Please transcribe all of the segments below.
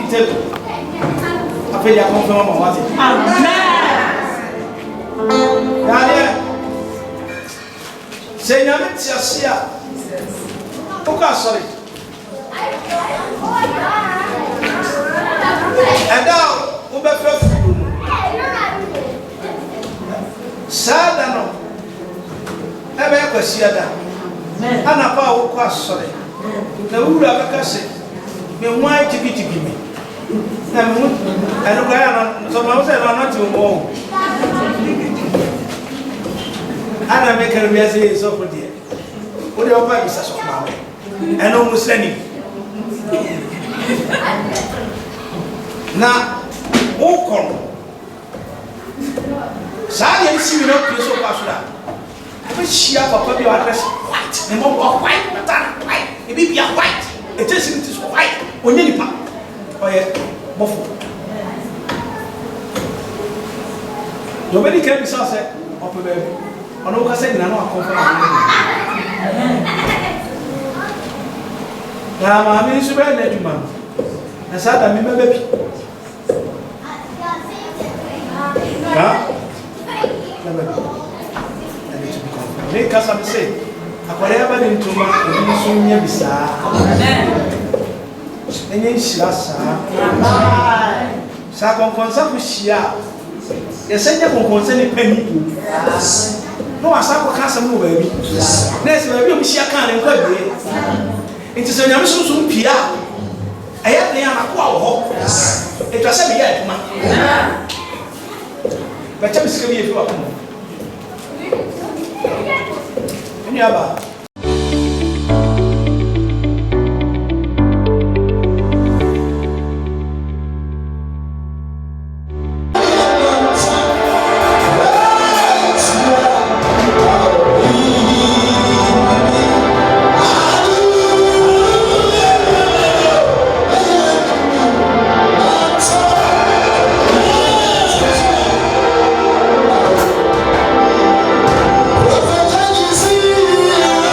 detail. I feel you are confirmed on what it is. Amen. Say, Yamitia, okay, sorry. And now, Uber Sadano. Ebe kwasiada. Ana pa wo kwa sore. Na wura beka se. Me nwa tibitibi me. Na me anu kwa ya so ma se na ti mo. Ana me kan bia se so for dia. Wo de opa bisa so ma. Eno muslimi. Na wo kon. Saa yɛn si mi na pie so kwa so da. Ebe hyia papa bi a dress white. Ne mo white, mata white. Ebi bia white. Eje si ti so white. Onye nipa. Oye bofo. Do be di kan bi sa se opo be. Ono ka se nyina no akɔfo na. Na ma mi so be na adwuma. Na sa da mi mebe bi. Ha? Make us say, I whatever into my soon bisa. Any shasa. Sakon consapushia. You send your concern penny. No, I saw cancer move, baby. Next, maybe she can't encourage. It is a young soon Pia. I have the Yamaquao. It was a year, man. But tell me, if you are. Nyaba. Thank you.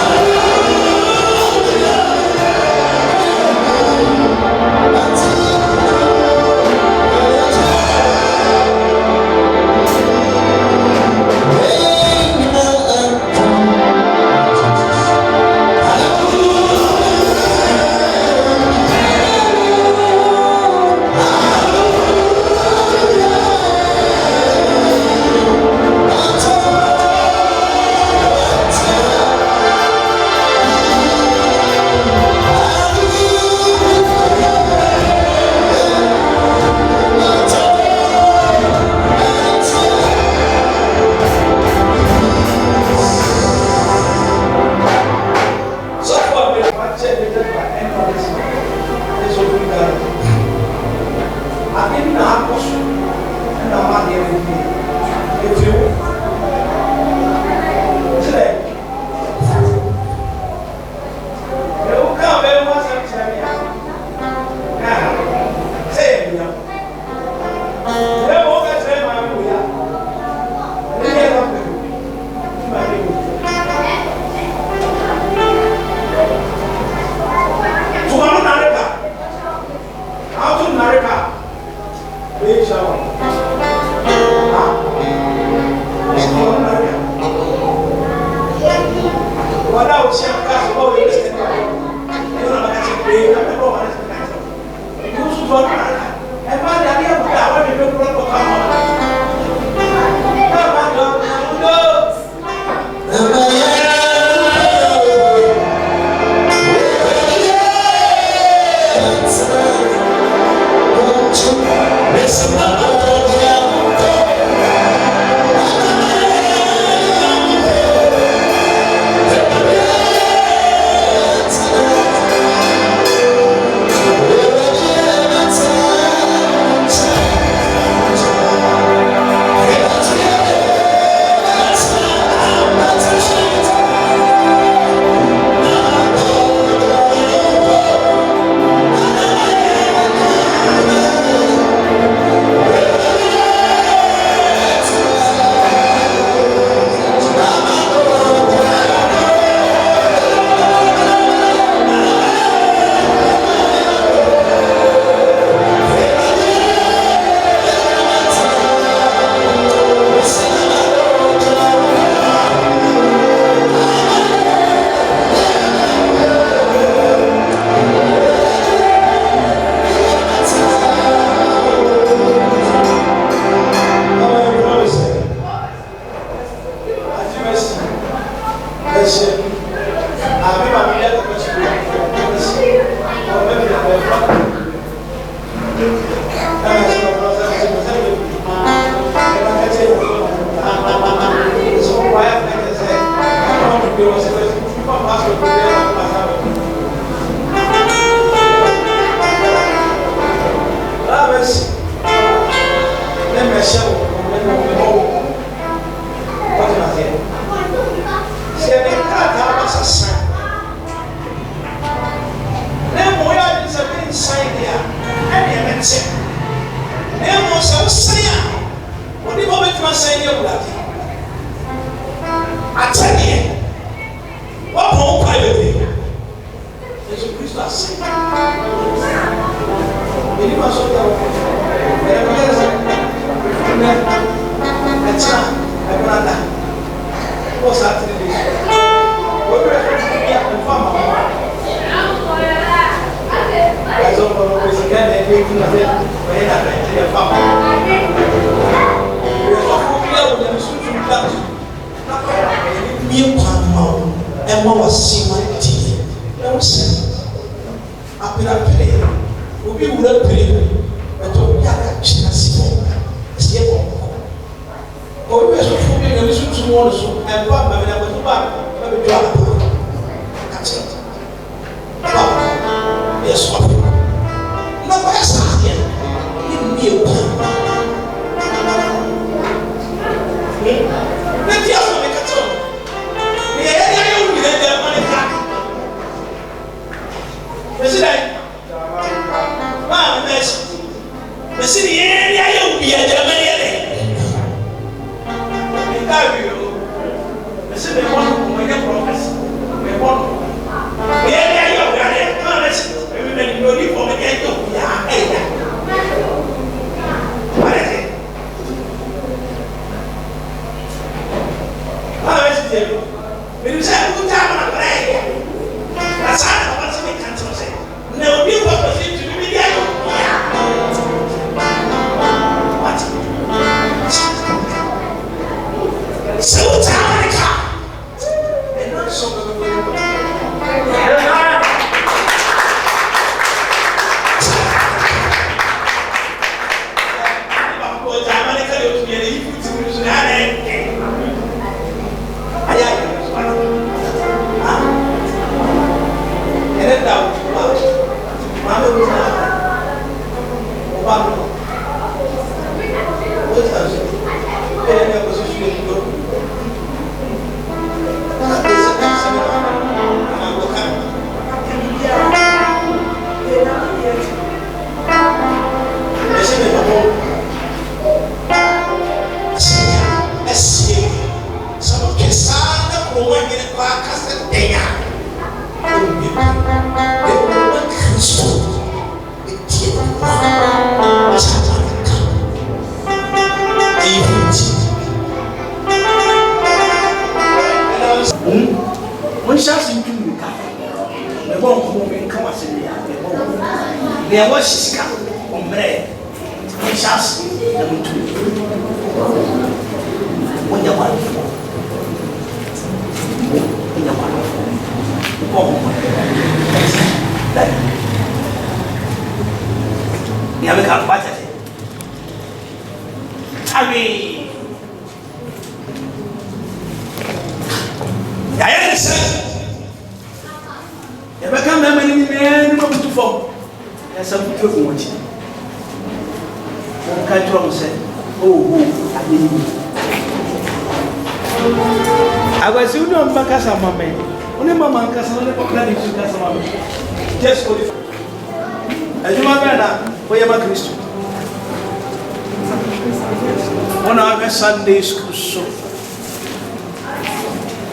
Sunday school so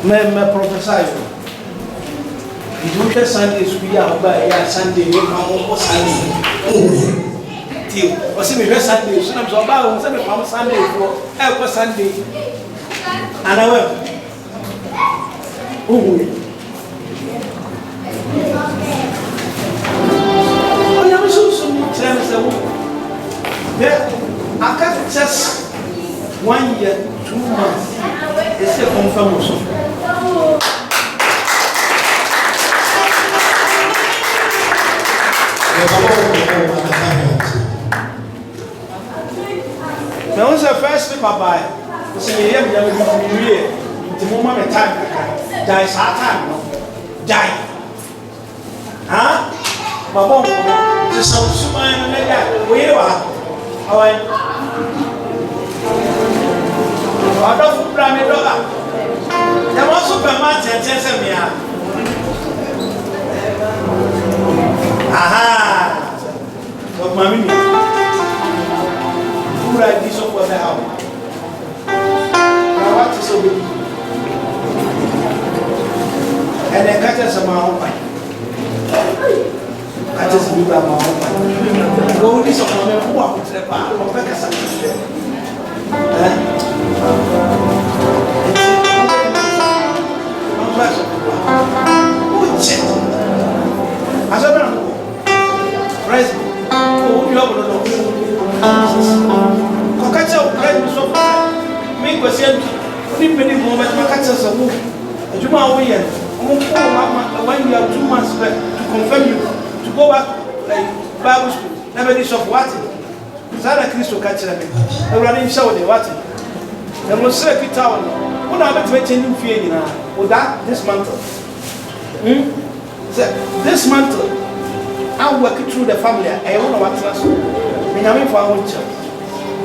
me prophesy you Sunday school ya Sunday we come Sunday ti o se me Sunday so na so ba o se me come Sunday for e Sunday ana we o ya me so ni tell se wo de aka just 1 year, 2 months. Esse é como famoso. Mas once I first papai, você me ia me de uma metade da time, não? Dai. Ah? Babão, você só suma na minha, o eu a, Ọ̀dọ́ fún Prime Dọ́là. Ẹ wọ́n supermarket ẹ̀ ṣe mi à. Aha! Ọ̀gbọ́n mi ni. Wúrà ìdí sọ́kọ̀ ẹ̀ hàn. Àwọn ti sọ wí. Ẹnì kẹ́kẹ́ sọ ma ọ̀pá. That is the Bible. Go this of my who are with the bar of Pekasa. As a man, praise you have no Cocacha, praise so make a same many moments, Macachas of move. You know, when you have 2 months left to confirm you to go back like Bible school, never this of what Zara Christo catch them. They were running shower, they watching. There was a bit town. What I bet you new fear with that this month. This month, I'm working through the family. I want to watch us. I'm for our child.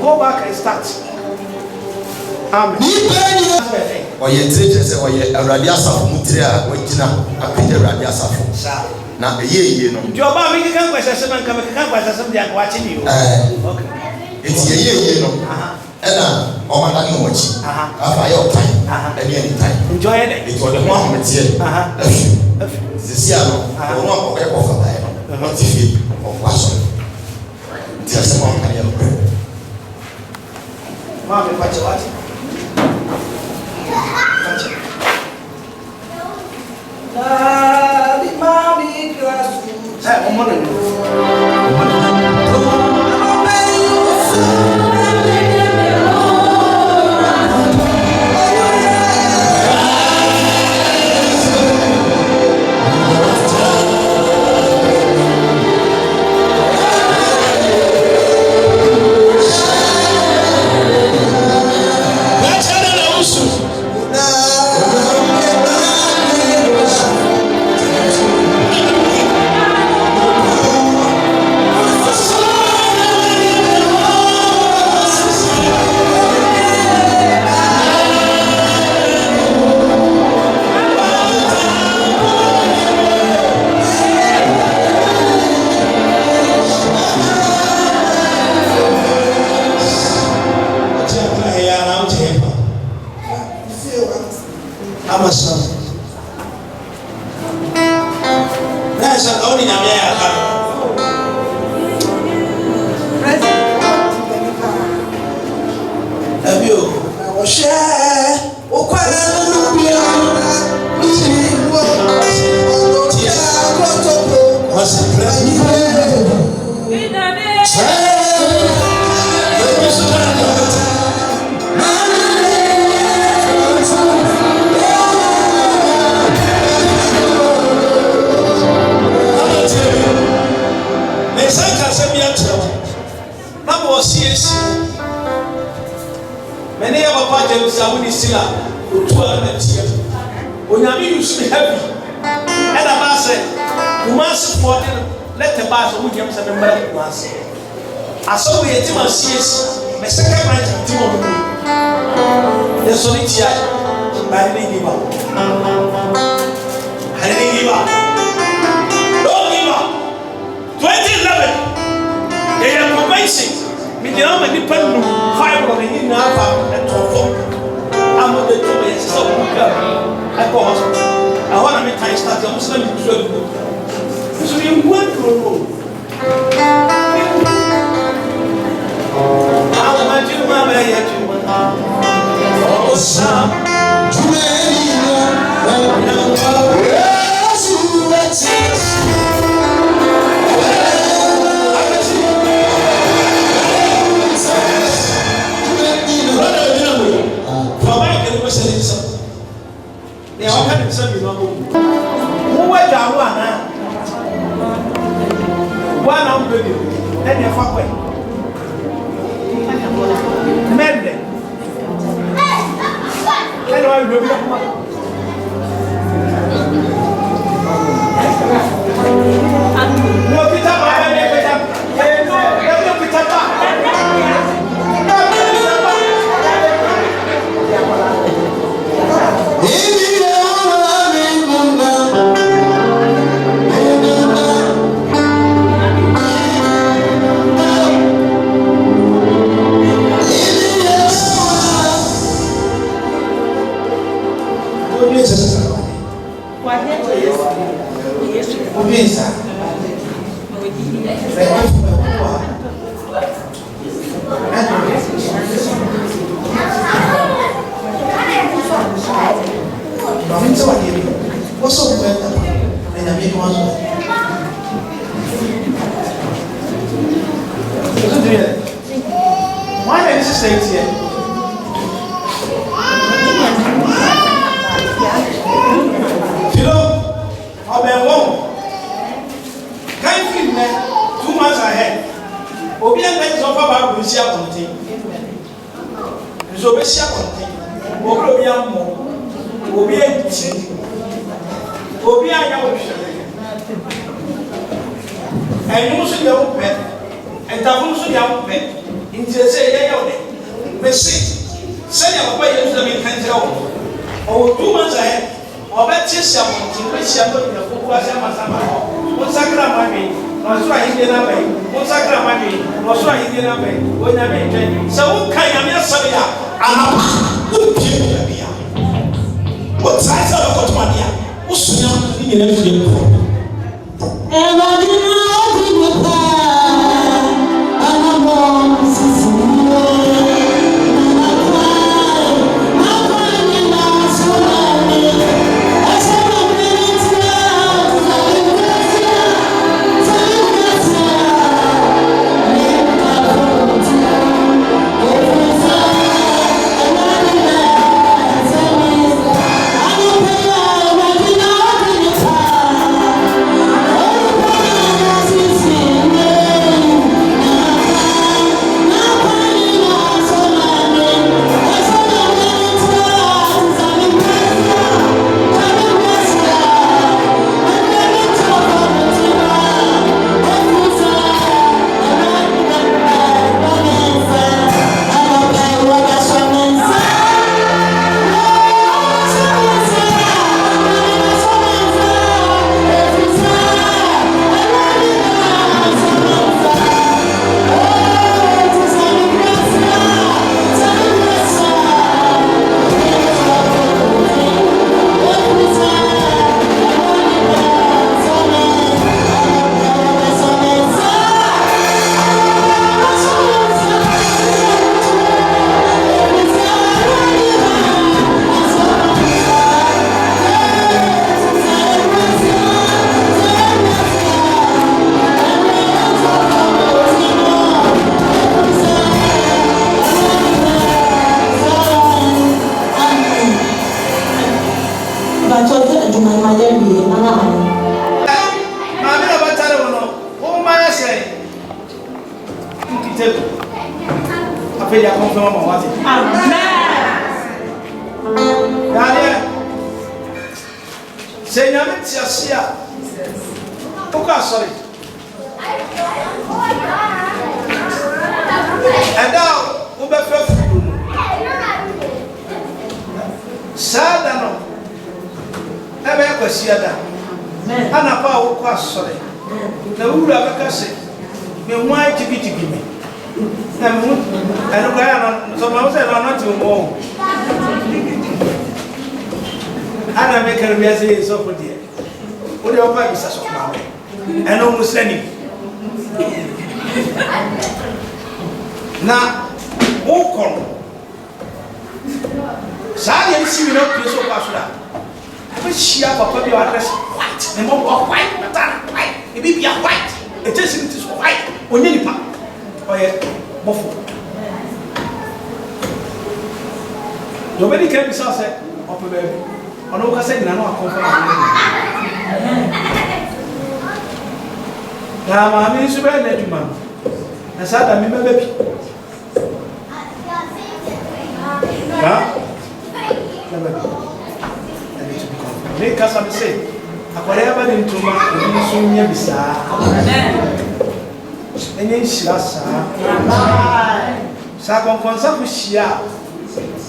Go back and start. Amen. Or ye say, or ye a radiasa mutria, which now a Peter radiasa. Now, a year, your baby can question and come and watching you. Okay. It's a year, and or I know what after your time, any time. Enjoy it. It was the one here. This year, one of time, not if you of Washington. Just one kind of prayer. Mommy, what's what?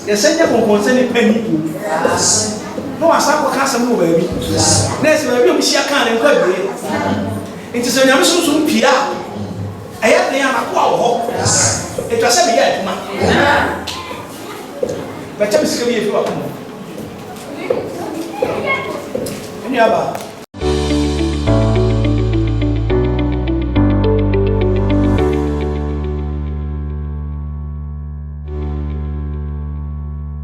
Yesenya konkonse ne panipo no asako kasa mu baabi nese baabi o mhia kan ne kwa bie nti so nyame sunsun pia eya ne ya makwa wo ho etwa se biya etuma ba cha bisika bi efi wa ko ni aba